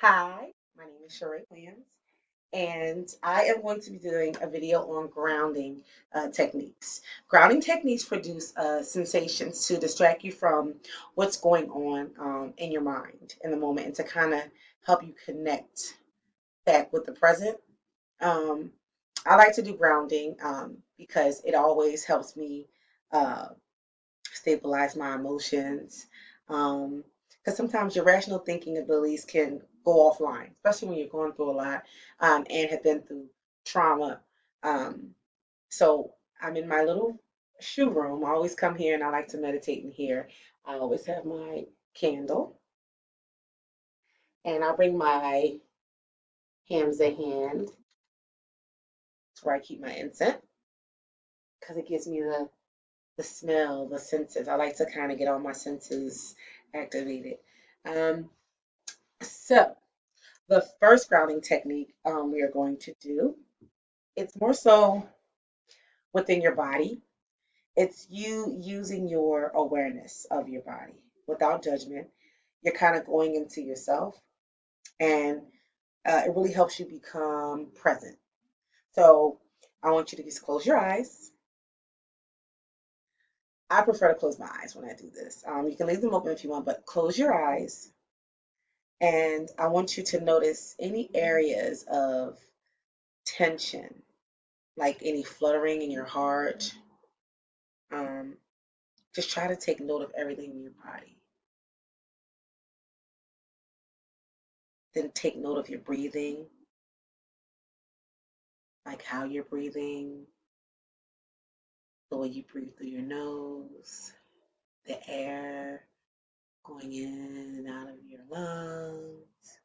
Hi, my name is Sheree Williams, and I am going to be doing a video on grounding techniques. Grounding techniques produce sensations to distract you from what's going on in your mind in the moment and to kind of help you connect back with the present. Um, I like to do grounding because it always helps me uh, stabilize my emotions. Because sometimes your rational thinking abilities can go offline, especially when you're going through a lot and have been through trauma. Um, so I'm in my little shoe room. I always come here and I like to meditate in here. I always have my candle and I bring my Hamza hand. It's where I keep my incense because it gives me the smell, the senses. I like to kind of get all my senses activated. Um, so the first grounding technique we are going to do, it's more so within your body. It's you using your awareness of your body without judgment. You're kind of going into yourself, and it really helps you become present. So I want you to just close your eyes. I prefer to close my eyes when I do this. You can leave them open if you want, but close your eyes. And I want you to notice any areas of tension, like any fluttering in your heart. Um, just try to take note of everything in your body. Then take note of your breathing, like how you're breathing, the way you breathe through your nose, the air going in and out of your lungs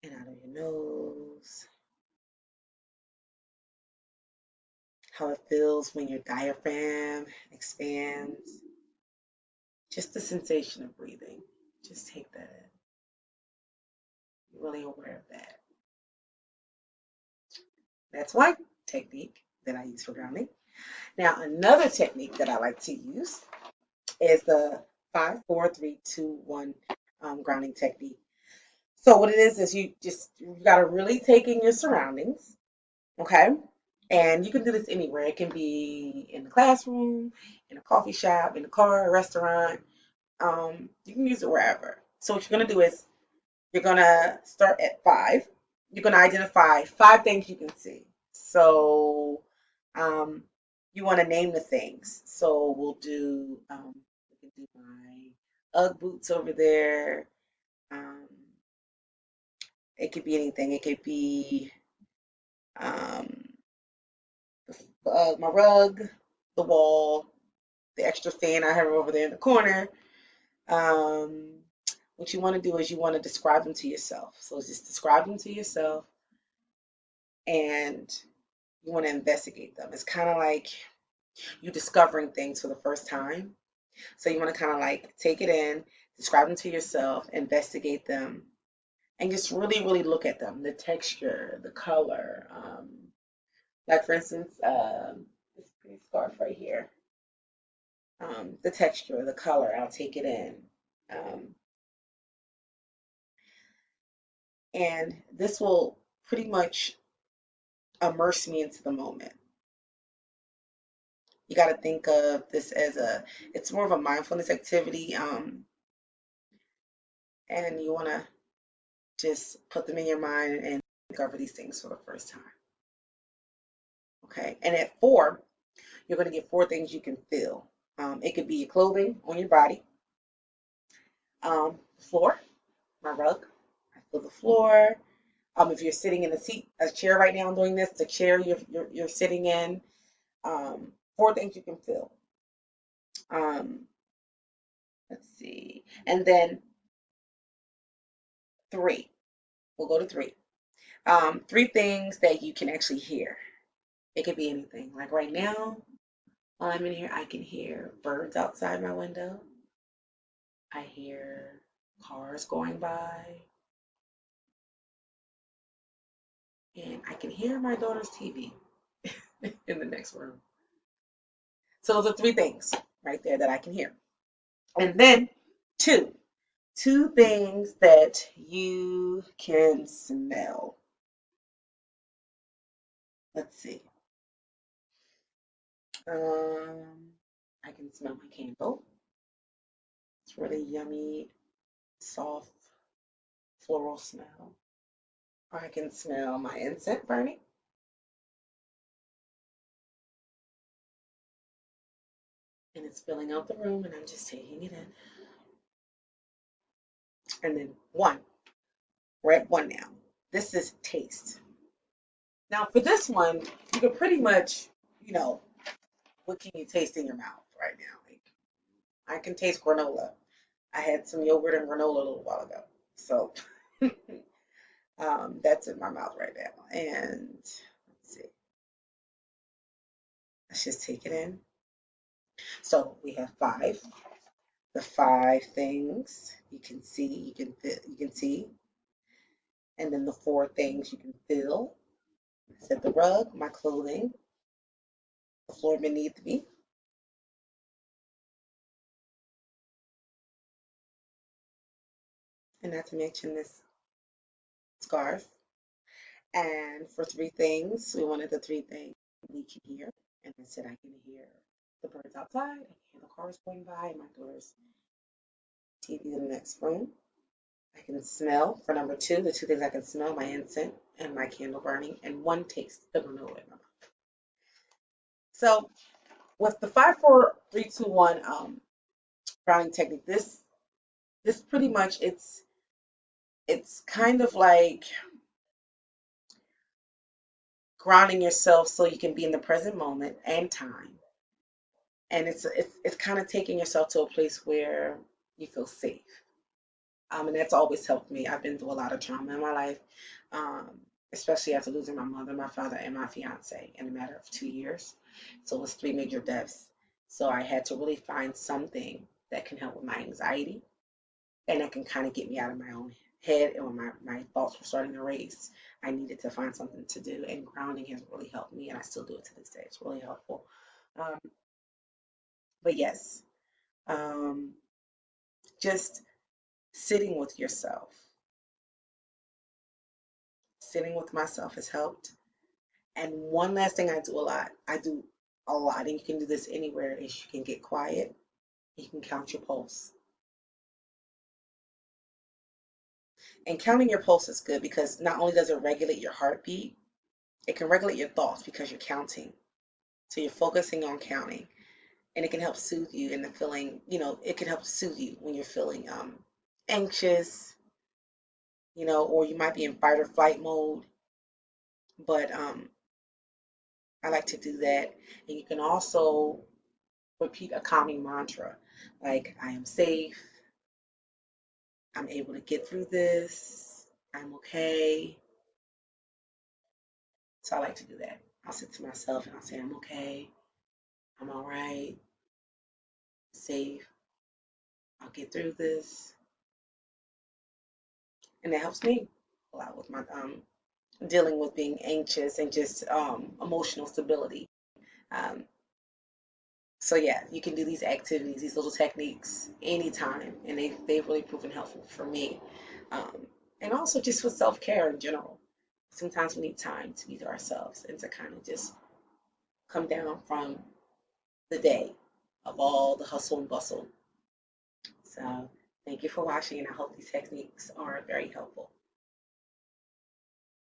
and out of your nose, how it feels when your diaphragm expands, just the sensation of breathing. Just take that in. You're really aware of that. That's one technique that I use for grounding. Now, another technique that I like to use is the 5, 4, 3, 2, 1 grounding technique. So what it is you got to really take in your surroundings, okay? And you can do this anywhere. It can be in the classroom, in a coffee shop, in the car, a restaurant. You can use it wherever. So what you're gonna do is you're gonna start at 5. You're gonna identify 5 things you can see. So um, you want to name the things. So we can do my UGG boots over there. Um, it could be anything. It could be um, my rug, the wall, the extra fan I have over there in the corner. Um, what you want to do is you want to describe them to yourself. So just describe them to yourself and you want to investigate them. It's kind of like you discovering things for the first time. So you want to kind of like take it in, describe them to yourself, investigate them, and just really, really look at them. The texture, the color. Like for instance, this pretty scarf right here. The texture, the color, I'll take it in. Um, and this will pretty much immerse me into the moment. You got to think of this as it's more of a mindfulness activity. And you want to just put them in your mind and discover these things for the first time. Okay. And at 4, you're going to get 4 things you can feel. It could be your clothing on your body, floor, my rug. I feel the floor. If you're sitting in a chair right now, I'm doing this, the chair you're sitting in. 4 things you can feel. Um, let's see. And then 3. We'll go to 3. 3 things that you can actually hear. It could be anything. Like right now, while I'm in here, I can hear birds outside my window. I hear cars going by. And I can hear my daughter's TV in the next room. So those are 3 things right there that I can hear. And then 2, Two things that you can smell. Let's see. Um, I can smell my candle. It's really yummy, soft, floral smell. Or I can smell my incense burning. And it's filling out the room, and I'm just taking it in. And then one, we're at one now. This is taste. Now, for this one, you can pretty much, you know, what can you taste in your mouth right now? Like, I can taste granola. I had some yogurt and granola a little while ago. So that's in my mouth right now. And let's see, let's just take it in. So we have five. The five things you can see, you can see, and then the four things you can feel. I said the rug, my clothing, the floor beneath me, and not to mention this scarf. And for three things, we wanted the three things we can hear. And I said I can hear the birds outside, I can hear the cars going by, and my daughter's TV in the next room. I can smell for number two, the two things I can smell, my incense and my candle burning, and one taste the granola in my mouth. So with the 5, 4, 3, 2, 1 grounding technique, this pretty much it's kind of like grounding yourself so you can be in the present moment and time. And it's kind of taking yourself to a place where you feel safe. And that's always helped me. I've been through a lot of trauma in my life, um, especially after losing my mother, my father, and my fiance in a matter of 2 years. So it was three major deaths. So I had to really find something that can help with my anxiety and that can kind of get me out of my own head. And when my thoughts were starting to race, I needed to find something to do. And grounding has really helped me, and I still do it to this day. It's really helpful. Um, but yes, um, just sitting with yourself, sitting with myself has helped. And one last thing I do a lot, and you can do this anywhere, is you can get quiet, you can count your pulse. And counting your pulse is good because not only does it regulate your heartbeat, it can regulate your thoughts because you're counting. So you're focusing on counting. And it can help soothe you in the feeling, it can help soothe you when you're feeling anxious, or you might be in fight or flight mode. But I like to do that. And you can also repeat a calming mantra like, I am safe, I'm able to get through this, I'm okay. So I like to do that. I'll sit to myself and I'll say, I'm okay, I'm all right, safe, I'll get through this. And it helps me a lot with my dealing with being anxious and just emotional stability. Um, so yeah, you can do these activities, these little techniques anytime, and they've really proven helpful for me. Um, and also just with self care in general. Sometimes we need time to be to ourselves and to kind of just come down from the day of all the hustle and bustle. So thank you for watching, and I hope these techniques are very helpful.